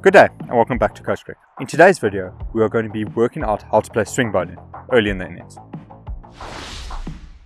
Good day and welcome back to Coach Crick. In today's video, we are going to be working out how to play swing bowling early in the innings.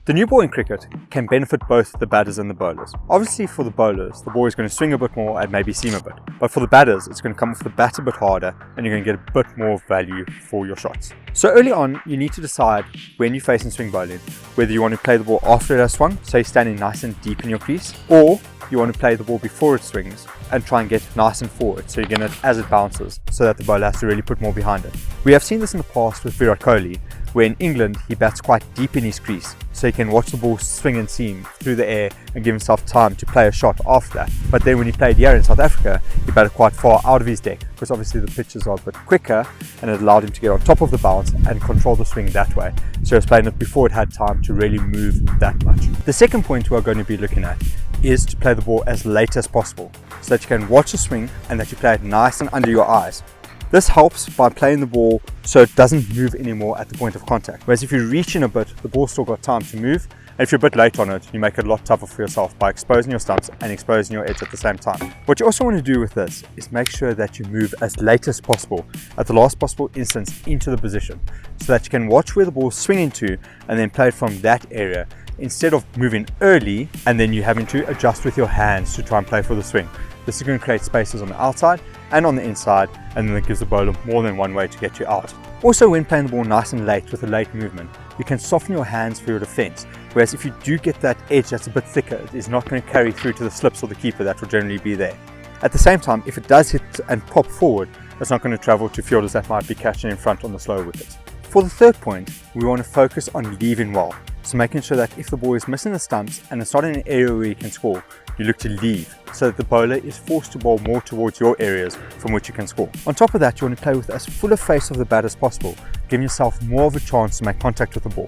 The new ball in cricket can benefit both the batters and the bowlers. Obviously for the bowlers, the ball is going to swing a bit more and maybe seam a bit. But for the batters, it's going to come off the bat a bit harder and you're going to get a bit more value for your shots. So early on, you need to decide when you're facing swing bowling, whether you want to play the ball after it has swung, so you're standing nice and deep in your crease, or you want to play the ball before it swings and try and get nice and forward so you get it as it bounces so that the bowler has to really put more behind it. We have seen this in the past with Virat Kohli, where in England he bats quite deep in his crease so he can watch the ball swing and seam through the air and give himself time to play a shot after that. But then when he played here in South Africa, he batted quite far out of his deck because obviously the pitches are a bit quicker and it allowed him to get on top of the bounce and control the swing that way. So he was playing it before it had time to really move that much. The second point we are going to be looking at is to play the ball as late as possible so that you can watch the swing and that you play it nice and under your eyes. This helps by playing the ball so it doesn't move anymore at the point of contact. Whereas if you reach in a bit, the ball's still got time to move. And if you're a bit late on it, you make it a lot tougher for yourself by exposing your stumps and exposing your edge at the same time. What you also want to do with this is make sure that you move as late as possible at the last possible instance into the position so that you can watch where the ball's swinging to and then play it from that area instead of moving early and then you having to adjust with your hands to try and play for the swing. This is going to create spaces on the outside and on the inside, and then it gives the bowler more than one way to get you out. Also, when playing the ball nice and late with a late movement, you can soften your hands for your defense, whereas if you do get that edge that's a bit thicker, it is not going to carry through to the slips or the keeper that will generally be there. At the same time, if it does hit and pop forward, it's not going to travel to fielders that might be catching in front on the slow wickets. For the third point, we want to focus on leaving well. So making sure that if the ball is missing the stumps and it's not in an area where you can score, you look to leave so that the bowler is forced to bowl more towards your areas from which you can score. On top of that, you want to play with as full a face of the bat as possible, giving yourself more of a chance to make contact with the ball.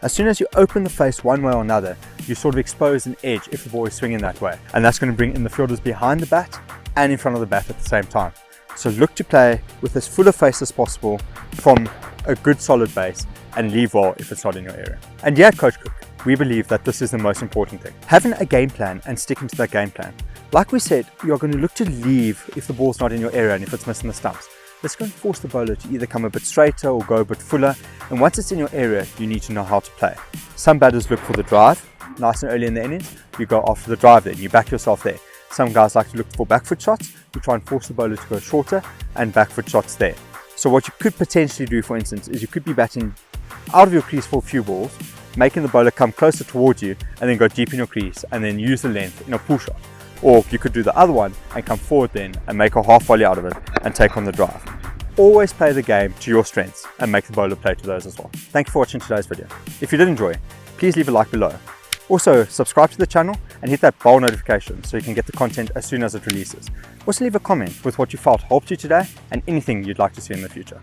As soon as you open the face one way or another, you sort of expose an edge if the ball is swinging that way. And that's going to bring in the fielders behind the bat and in front of the bat at the same time. So look to play with as full a face as possible from a good solid base and leave well if it's not in your area. And yeah, Coach Cook, we believe that this is the most important thing. Having a game plan and sticking to that game plan. Like we said, you're going to look to leave if the ball's not in your area and if it's missing the stumps. This is going to force the bowler to either come a bit straighter or go a bit fuller, and once it's in your area, you need to know how to play. Some batters look for the drive, nice and early in the innings, you go after the drive then, you back yourself there. Some guys like to look for back foot shots, you try and force the bowler to go shorter and back foot shots there. So what you could potentially do, for instance, is you could be batting out of your crease for a few balls, making the bowler come closer towards you and then go deep in your crease and then use the length in a pull shot. Or you could do the other one and come forward then and make a half volley out of it and take on the drive. Always play the game to your strengths and make the bowler play to those as well. Thank you for watching today's video. If you did enjoy, please leave a like below. Also, subscribe to the channel and hit that bell notification so you can get the content as soon as it releases. Also leave a comment with what you felt helped you today and anything you'd like to see in the future.